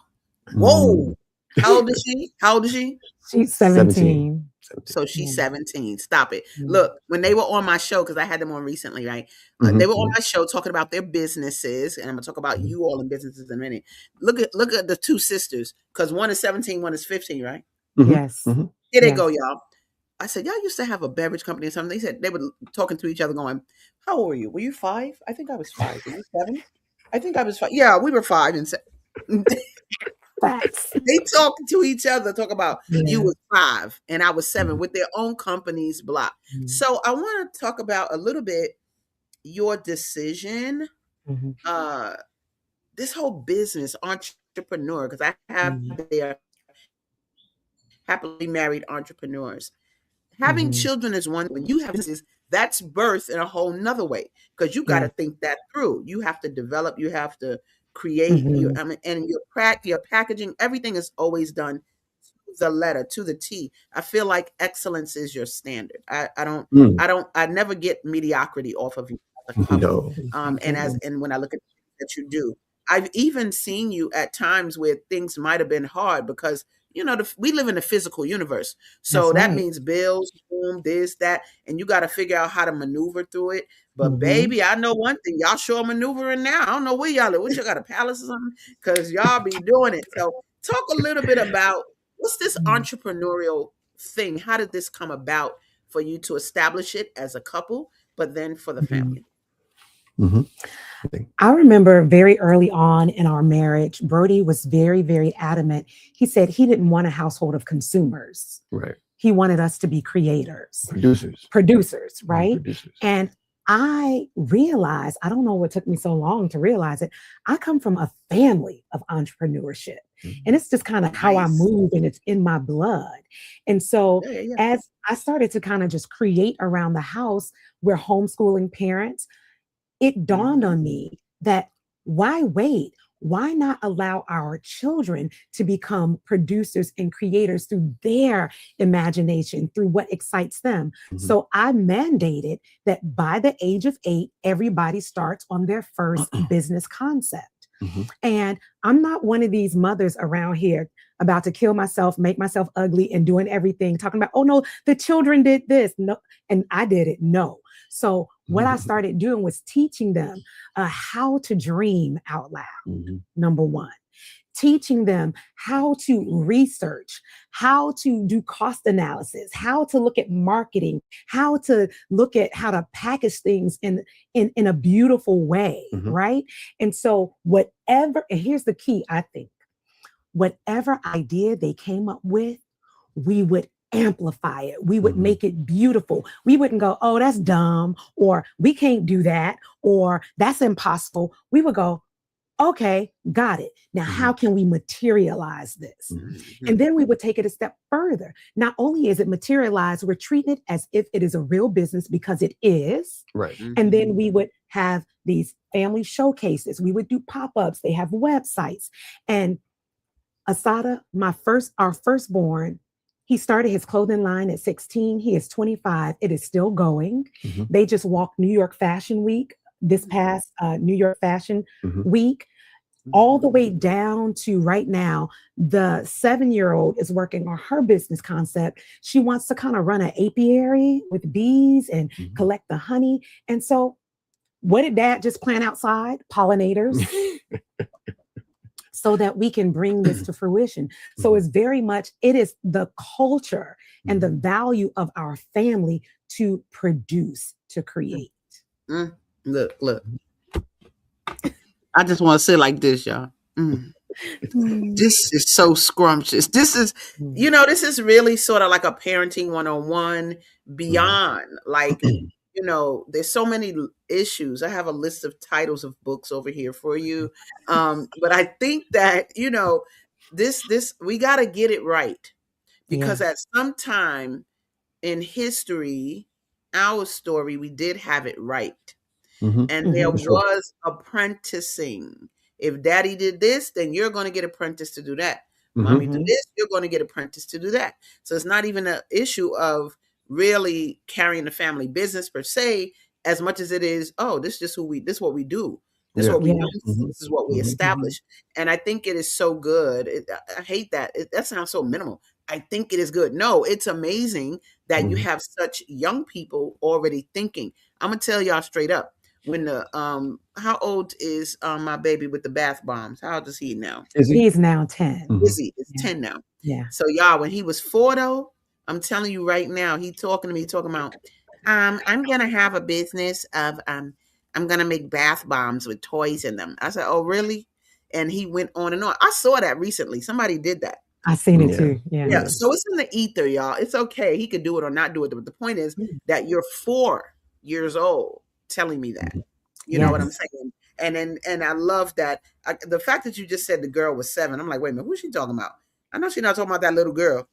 Whoa. How old is she? How old is she? She's 17. So she's Yeah. 17. Stop it. Yeah. Look, when they were on my show, because I had them on recently, right? They were on my show talking about their businesses, and I'm gonna talk about you all in businesses in a minute. Look at the two sisters, because one is 17, one is 15, right? Yes. Here they go, y'all. I said, y'all used to have a beverage company or something. They said they were talking to each other going, how old were you? Were you 5? I think I was 5. Were you 7? I think I was 5. Yeah, we were 5 and 7. Facts. They talking to each other, talk about you Yeah. was 5 and I was 7 with their own companies block. So I want to talk about a little bit your decision, this whole business entrepreneur, because I have their happily married entrepreneurs. Having children is one. When you have businesses, that's birth in a whole nother way, because you got to think that through. You have to develop. You have to create. And your packaging. Everything is always done to the letter, to the T. I feel like excellence is your standard. I never get mediocrity off of you as a couple. No. And when I look at that you do, I've even seen you at times where things might have been hard because we live in a physical universe. So that means bills, boom, this, that, and you got to figure out how to maneuver through it. But baby, I know one thing, y'all sure maneuvering now. I don't know where y'all live. What, y'all got a palace or something? Because y'all be doing it. So talk a little bit about what's this entrepreneurial thing? How did this come about for you to establish it as a couple, but then for the family? I remember very early on in our marriage, Brodie was very, very adamant. He said he didn't want a household of consumers. Right. He wanted us to be creators. Producers, right? Producers. And I realized, I don't know what took me so long to realize it. I come from a family of entrepreneurship. And it's just kind of how I move, and it's in my blood. And so as I started to kind of just create around the house, we're homeschooling parents. It dawned on me that why wait? Why not allow our children to become producers and creators through their imagination, through what excites them? So I mandated that by the age of 8, everybody starts on their first business concept. And I'm not one of these mothers around here about to kill myself, make myself ugly, and doing everything, talking about, oh no, the children did this. No, and I did it. No. So what I started doing was teaching them how to dream out loud. Number one, teaching them how to research, how to do cost analysis, how to look at marketing, how to look at how to package things in a beautiful way, right? And so whatever, and here's the key, I think, whatever idea they came up with, we would amplify it. We would make it beautiful. We wouldn't go, oh, that's dumb, or we can't do that, or that's impossible. We would go, okay, got it. Now, how can we materialize this? And then we would take it a step further. Not only is it materialized, we're treating it as if it is a real business, because it is. Right. And then we would have these family showcases. We would do pop-ups. They have websites. And ASADAH, our firstborn, he started his clothing line at 16. He is 25. It is still going. They just walked New York Fashion Week, this past New York Fashion Week, all the way down to right now. The 7-year-old is working on her business concept. She wants to kind of run an apiary with bees and collect the honey. And so what did Dad just plant outside? Pollinators. So that we can bring this to fruition. So it's very much, it is the culture and the value of our family to produce, to create. Look. I just want to say like this, y'all. This is so scrumptious. This is, this is really sort of like a parenting 101 beyond. Like, there's so many issues. I have a list of titles of books over here for you. But I think that, this we got to get it right, because at some time in history, our story, we did have it right. And there was apprenticing. If daddy did this, then you're going to get apprentice to do that. Mommy do this, you're going to get apprentice to do that. So it's not even an issue of really carrying the family business per se, as much as it is, this is just this is what we do. This is what we do. This is what we establish. And I think it is so good. I hate that. That sounds so minimal. I think it is good. No, it's amazing that you have such young people already thinking. I'm going to tell y'all straight up. When how old is my baby with the bath bombs? How old is he now? He's now 10. Izzy is 10 now. Yeah. So y'all, when he was 4 though, I'm telling you right now, he talking to me, talking about, I'm gonna have a business of I'm gonna make bath bombs with toys in them. I said, oh really? And he went on and on. I saw that recently. Somebody did that. I seen it too. Yeah. So it's in the ether, y'all. It's okay. He could do it or not do it. But the point is that you're 4 years old telling me that. You know what I'm saying? And I love that. The fact that you just said the girl was 7, I'm like, wait a minute, who's she talking about? I know she's not talking about that little girl,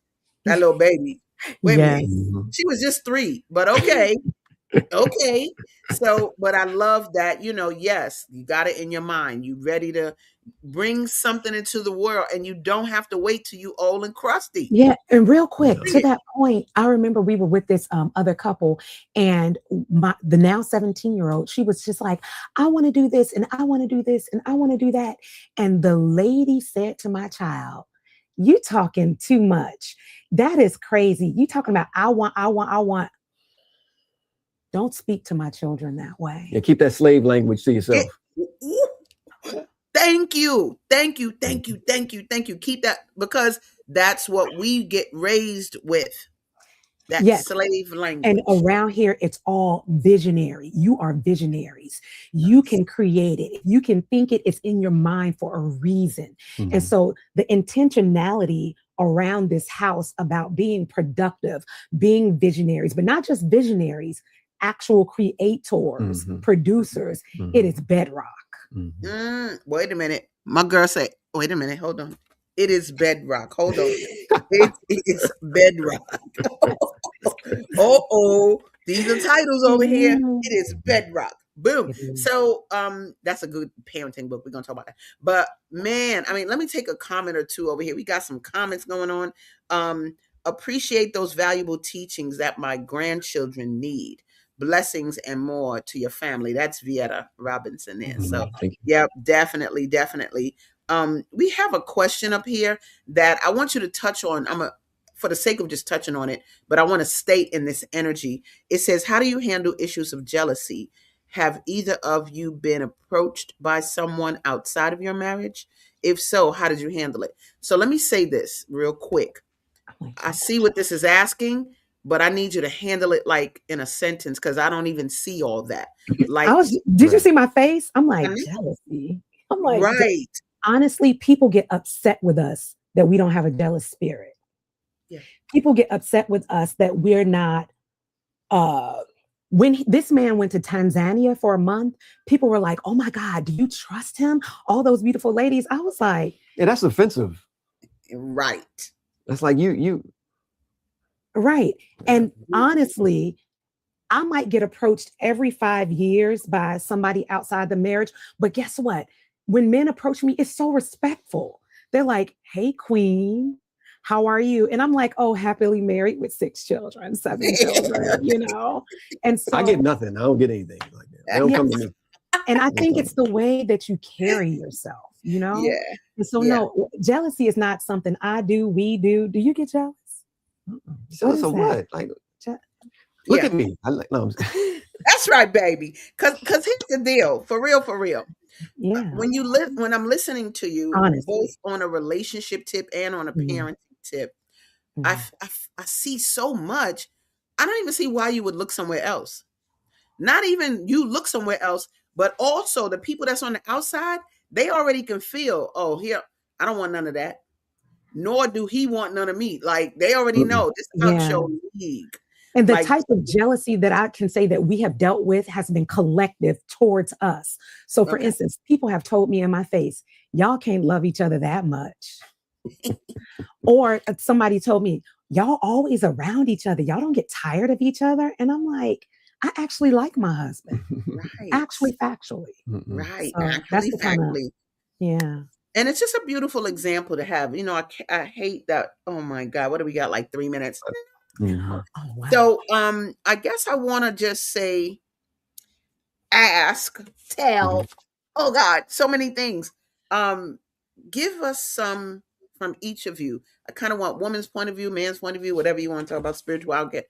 that little baby. Wait a minute. She was just 3, but okay. Okay. So, but I love that, yes, you got it in your mind. You ready to bring something into the world, and you don't have to wait till you old and crusty. Yeah. And real quick to that point, I remember we were with this other couple, and the now 17-year-old, she was just like, I want to do this, and I want to do this, and I want to do that. And the lady said to my child, you talking too much. That is crazy. You talking about, I want. Don't speak to my children that way. Yeah, keep that slave language to yourself. Thank you. Keep that, because that's what we get raised with. That slave language. And around here, it's all visionary. You are visionaries. You can create it. You can think it. It's in your mind for a reason. And so the intentionality around this house about being productive, being visionaries, but not just visionaries, actual creators, producers, it is bedrock. Wait a minute. My girl said, wait a minute, hold on. It is bedrock. Hold on. It is bedrock. These are titles over here. It is bedrock. Boom. So that's a good parenting book. We're gonna talk about that. But man, I mean, let me take a comment or two over here. We got some comments going on. Appreciate those valuable teachings that my grandchildren need. Blessings and more to your family. That's Vieta Robinson there. So yeah, definitely. We have a question up here that I want you to touch on. For the sake of just touching on it, but I want to state in this energy. It says, how do you handle issues of jealousy? Have either of you been approached by someone outside of your marriage? If so, how did you handle it? So let me say this real quick. I see what this is asking, but I need you to handle it like in a sentence, because I don't even see all that. Like, did you see my face? I'm like, jealousy. I'm like, right. Honestly, people get upset with us that we don't have a jealous spirit. Yeah. People get upset with us that we're not. When this man went to Tanzania for a month, people were like, oh my God, do you trust him? All those beautiful ladies. I was like, yeah, that's offensive. Right. That's like you. Right. And honestly, I might get approached every 5 years by somebody outside the marriage. But guess what? When men approach me, it's so respectful. They're like, hey, queen, how are you? And I'm like, oh, happily married with 6 children, 7 children, And so I get nothing. I don't get anything like that. They don't come to me. And I think it's the way that you carry yourself, Yeah. And so no, jealousy is not something I do, we do. Do you get jealous? So what? Like, look at me. That's right, baby. Cause here's the deal. For real. Yeah. When I'm listening to you, honestly, both on a relationship tip and on a parenting tip, I see so much. I don't even see why you would look somewhere else. Not even you look somewhere else, but also the people that's on the outside, they already can feel, oh, here, I don't want none of that. Nor do he want none of me. Like, they already know this out Yeah. your league. And the Like, type of jealousy that I can say that we have dealt with has been collective towards us. So, for okay. instance, people have told me in my face, y'all can't love each other that much. Or somebody told me, y'all always around each other. Y'all don't get tired of each other. And I'm like, I actually like my husband. Right. Actually, factually. Right. So Actually, that's the kind of, factually. yeah. And it's just a beautiful example to have. You know, I hate that. Oh my God, what do we got? Like 3 minutes. Oh, wow. So I guess I want to just say, ask, tell. Oh God, so many things. Give us some from each of you. I kind of want woman's point of view, man's point of view, whatever you want to talk about, spiritual. I'll get.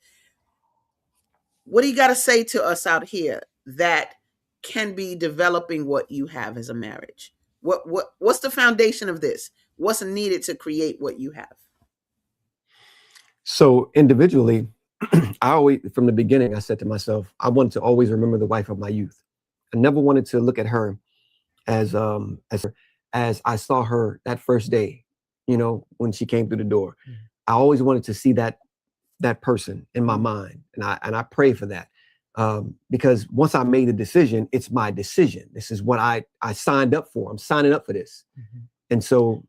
What do you got to say to us out here that can be developing what you have as a marriage? What's the foundation of this? What's needed to create what you have? So individually, I always, from the beginning, I said to myself, I wanted to always remember the wife of my youth. I never wanted to look at her as I saw her that first day, you know, when she came through the door. I always wanted to see that person in my mind, and I pray for that, because once I made a decision, it's my decision. This is what I signed up for. I'm signing up for this, and so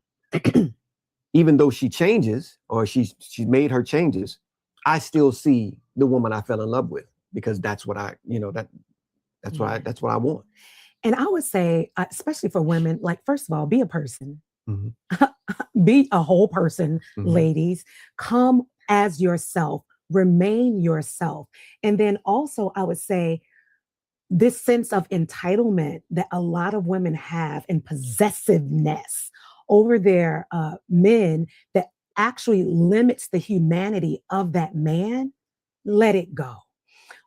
even though she changes, or she's made her changes, I still see the woman I fell in love with, because that's what I, you know, that's what I want. And I would say, especially for women, like, first of all, be a person, be a whole person, ladies. Come as yourself, remain yourself. And then also, I would say, this sense of entitlement that a lot of women have, and possessiveness over their men, that actually limits the humanity of that man, let it go.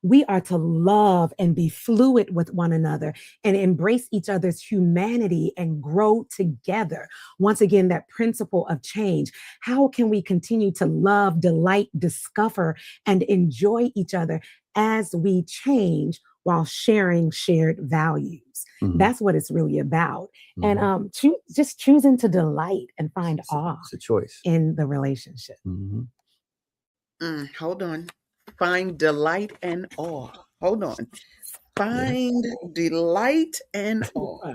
We are to love and be fluid with one another and embrace each other's humanity and grow together. Once again, that principle of change. How can we continue to love, delight, discover, and enjoy each other as we change while sharing shared values? That's what it's really about. And just choosing to delight and find awe. It's a choice In the relationship. Hold on. Find delight and awe. Hold on. Find delight and awe.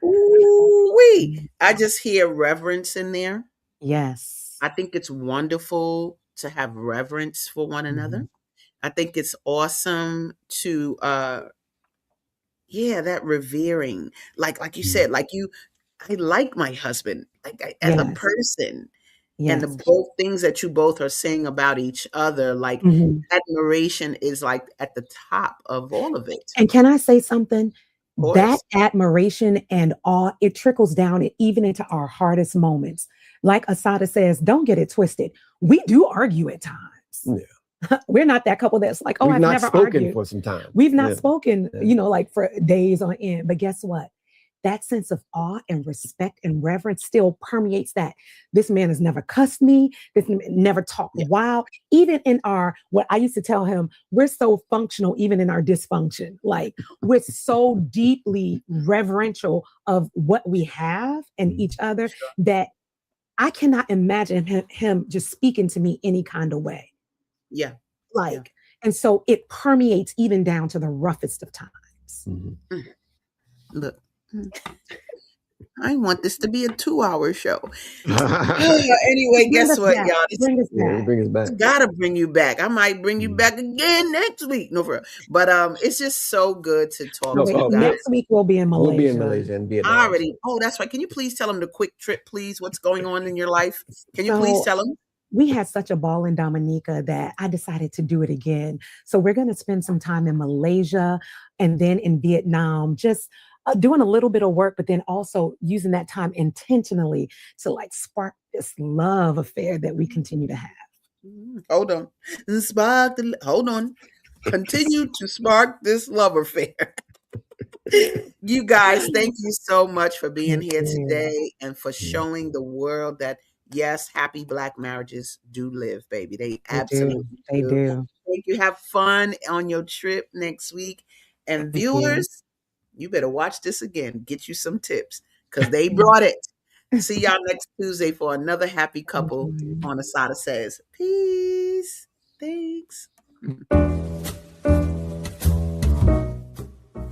Ooh-wee. I just hear reverence in there. Yes. I think it's wonderful to have reverence for one another. I think it's awesome to that revering. Like you said, I like my husband, as a person. And the both things that you both are saying about each other, like admiration is like at the top of all of it. And can I say something? That admiration and awe, it trickles down even into our hardest moments. Like ASADAH says, don't get it twisted. We do argue at times. Yeah. We're not that couple that's like, oh, I've never argued for some time. We've not spoken, you know, like for days on end. But guess what? That sense of awe and respect and reverence still permeates that. This man has never cussed me. This man never talked wild. Even in what I used to tell him, we're so functional, even in our dysfunction. Like, we're so deeply reverential of what we have and each other that I cannot imagine him just speaking to me any kind of way. Yeah. And so it permeates even down to the roughest of times. Look. I want this to be a 2-hour show. Anyway, guess what, y'all? Bring us back. I gotta bring you back. I might bring you back again next week. No, for real. But it's just so good to talk to you guys. Next week we'll be in Malaysia. We'll be in Malaysia and Vietnam. Already. Oh, that's right. Can you please tell them the quick trip, please? What's going on in your life? Can you please tell them? We had such a ball in Dominica that I decided to do it again. So we're going to spend some time in Malaysia and then in Vietnam, just doing a little bit of work, but then also using that time intentionally to like spark this love affair that we continue to have. Hold on. Hold on. Continue to spark this love affair. You guys, thank you so much for being here today and for showing the world that, yes, happy Black marriages do live, baby. They absolutely do. Thank you. Have fun on your trip next week. And viewers, you better watch this again. Get you some tips because they brought it. See y'all next Tuesday for another happy couple Mhm. on ASADAH Says. Peace. Thanks.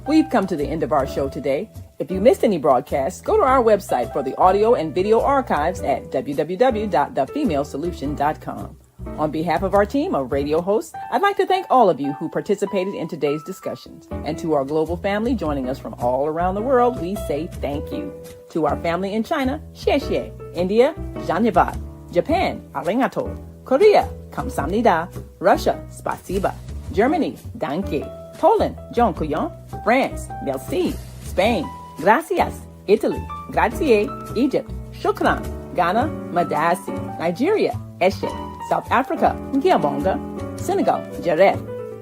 We've come to the end of our show today. If you missed any broadcasts, go to our website for the audio and video archives at www.thefemalesolution.com. On behalf of our team of radio hosts, I'd like to thank all of you who participated in today's discussions. And to our global family joining us from all around the world, we say thank you. To our family in China, xie xie. India, zhanyavad. Japan, arigato. Korea, kamsamnida. Russia, spasiba. Germany, danke. Poland, dziękuję. France, merci. Spain, gracias. Italy, grazie. Egypt, shukran. Ghana, madasi. Nigeria, eshe. South Africa, Ngiabonga. Senegal, Jaref.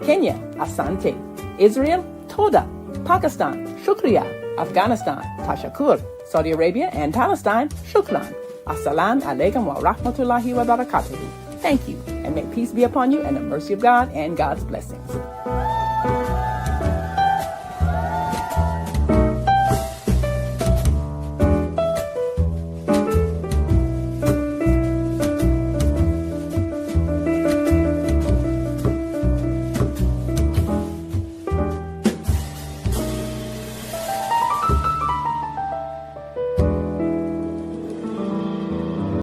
Kenya, Asante. Israel, Toda. Pakistan, Shukriya. Afghanistan, Tashakur. Saudi Arabia and Palestine, Shukran. Assalamu alaikum wa rahmatullahi wa barakatuhu. Thank you, and may peace be upon you and the mercy of God and God's blessings.